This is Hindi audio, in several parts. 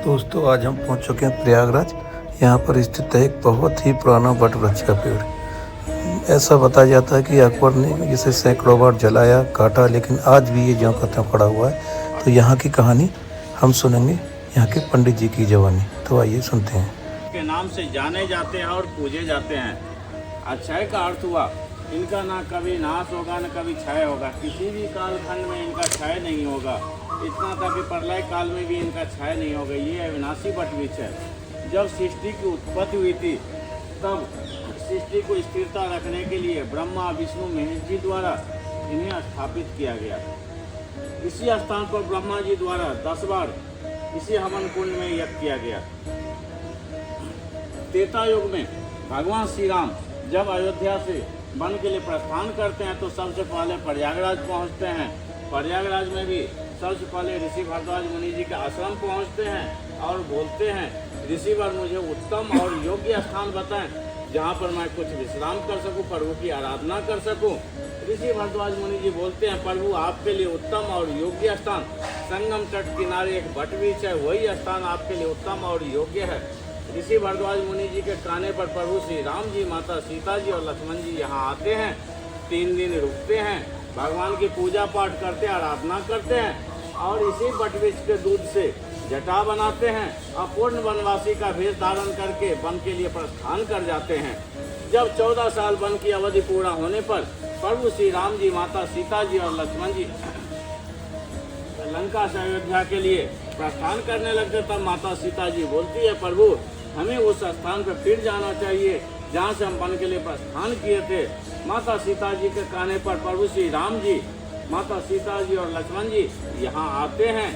दोस्तों आज हम पहुंच चुके हैं प्रयागराज। यहाँ पर स्थित है एक बहुत ही पुराना वट वृक्ष का पेड़। ऐसा बताया जाता है कि अकबर ने इसे सैकड़ों बार जलाया काटा, लेकिन आज भी ये ज्यों का त्यों खड़ा हुआ है। तो यहाँ की कहानी हम सुनेंगे, यहाँ के पंडित जी की जवानी। तो आइए सुनते हैं। के नाम से जाने जाते हैं और पूजे जाते हैं। अक्षय का अर्थ हुआ इनका ना कभी नाश होगा न कभी क्षय होगा, किसी भी कालखंड में इनका क्षय नहीं होगा। इतना था कि प्रलय काल में भी इनका क्षय नहीं होगा। ये अविनाशी वट वृक्ष है। जब सृष्टि की उत्पत्ति हुई थी तब सृष्टि को स्थिरता रखने के लिए ब्रह्मा विष्णु महेश जी द्वारा इन्हें स्थापित किया गया। इसी स्थान पर ब्रह्मा जी द्वारा 10 बार इसी हवन कुंड में यज्ञ किया गया। त्रेता युग में भगवान श्री राम जब अयोध्या से वन के लिए प्रस्थान करते हैं तो सबसे पहले प्रयागराज पहुंचते हैं। प्रयागराज में भी सबसे पहले ऋषि भरद्वाज मुनि जी के आश्रम पहुंचते हैं और बोलते हैं, ऋषिवर मुझे उत्तम और योग्य स्थान बताएं जहां पर मैं कुछ विश्राम कर सकूं, प्रभु की आराधना कर सकूं। ऋषि भरद्वाज मुनि जी बोलते हैं, प्रभु आपके लिए उत्तम और योग्य स्थान संगम तट किनारे एक वट वृक्ष है, वही स्थान आपके लिए उत्तम और योग्य है। ऋषि भरद्वाज मुनि जी के कहने पर प्रभु श्री राम जी, माता सीता जी और लक्ष्मण जी यहाँ आते हैं। 3 दिन रुकते हैं, भगवान की पूजा पाठ करते हैं, आराधना करते हैं और इसी वट वृक्ष के दूध से जटा बनाते हैं और पूर्ण वनवासी का भेष धारण करके वन के लिए प्रस्थान कर जाते हैं। जब 14 साल वन की अवधि पूरा होने पर प्रभु श्री राम जी, माता सीता जी और लक्ष्मण जी लंका से अयोध्या के लिए प्रस्थान करने लगते, तब माता सीता जी बोलती है, प्रभु हमें उस स्थान पर फिर जाना चाहिए जहाँ से हम वन के लिए प्रस्थान किए थे। माता सीता जी के कहने पर प्रभु श्री राम जी, माता सीता जी और लक्ष्मण जी यहाँ आते हैं,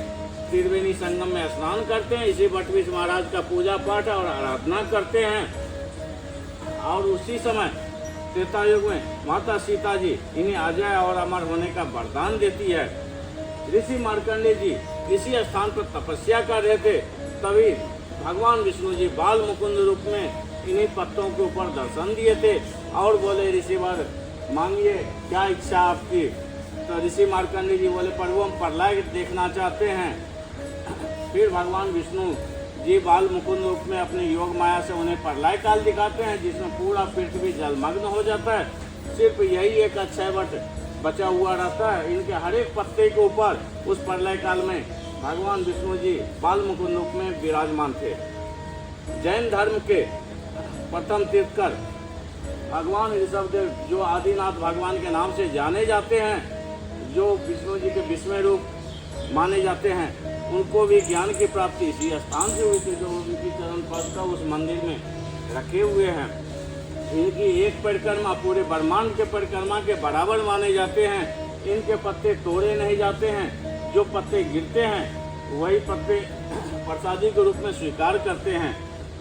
त्रिवेणी संगम में स्नान करते हैं, इसी वट वृक्ष महाराज का पूजा पाठ और आराधना करते हैं। और उसी समय त्रेता युग में माता सीता जी इन्हें अजय और अमर होने का वरदान देती है। ऋषि मार्कंडेय जी इसी स्थान पर तपस्या कर रहे थे, तभी भगवान विष्णु जी बाल मुकुंद रूप में इन्हीं पत्तों के ऊपर दर्शन दिए थे और बोले, ऋषिवर मांगिए क्या इच्छा आपकी। तो ऋषि मार्कंडेय जी बोले, प्रभु हम प्रलय देखना चाहते हैं। फिर भगवान विष्णु जी बाल मुकुंद रूप में अपने योग माया से उन्हें प्रलय काल दिखाते हैं, जिसमें पूरा पृथ्वी जलमग्न हो जाता है। सिर्फ यही एक अक्षय वट बचा हुआ रहता है। इनके हर एक पत्ते के ऊपर उस प्रलय काल में भगवान विष्णु जी बाल मुकुंद रूप में विराजमान थे। जैन धर्म के प्रथम तीर्थकर भगवान ऋषभदेव, जो आदिनाथ भगवान के नाम से जाने जाते हैं, जो विष्णु जी के विस्मय रूप माने जाते हैं, उनको भी ज्ञान की प्राप्ति इसी स्थान से हुई थी, जो उनकी चरण पद उस मंदिर में रखे हुए हैं। इनकी एक परिक्रमा पूरे ब्रह्मांड के परिक्रमा के बराबर माने जाते हैं। इनके पत्ते तोड़े नहीं जाते हैं, जो पत्ते गिरते हैं वही पत्ते प्रसादी के रूप में स्वीकार करते हैं।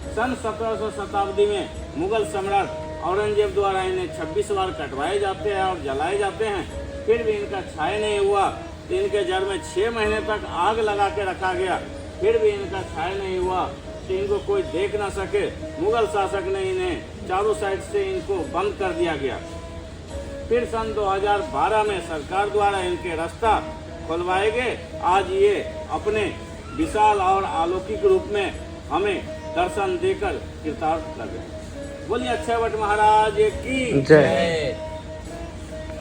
सन 1700 शताब्दी में मुगल सम्राट औरंगजेब द्वारा इन्हें 26 बार कटवाए जाते हैं और जलाए जाते हैं, फिर भी इनका क्षय नहीं हुआ। इनके जड़ में 6 महीने तक आग लगा के रखा गया, फिर भी इनका क्षय नहीं हुआ कि इनको कोई देख ना सके। मुगल शासक ने इन्हें चारों साइड से इनको बंद कर दिया गया। फिर सन 2012 में सरकार द्वारा इनके रास्ता खुलवाए गए। आज ये अपने विशाल और अलौकिक रूप में हमें दर्शन देकर कृतार्थ लगे। बोलिए अक्षय वट महाराज की जय।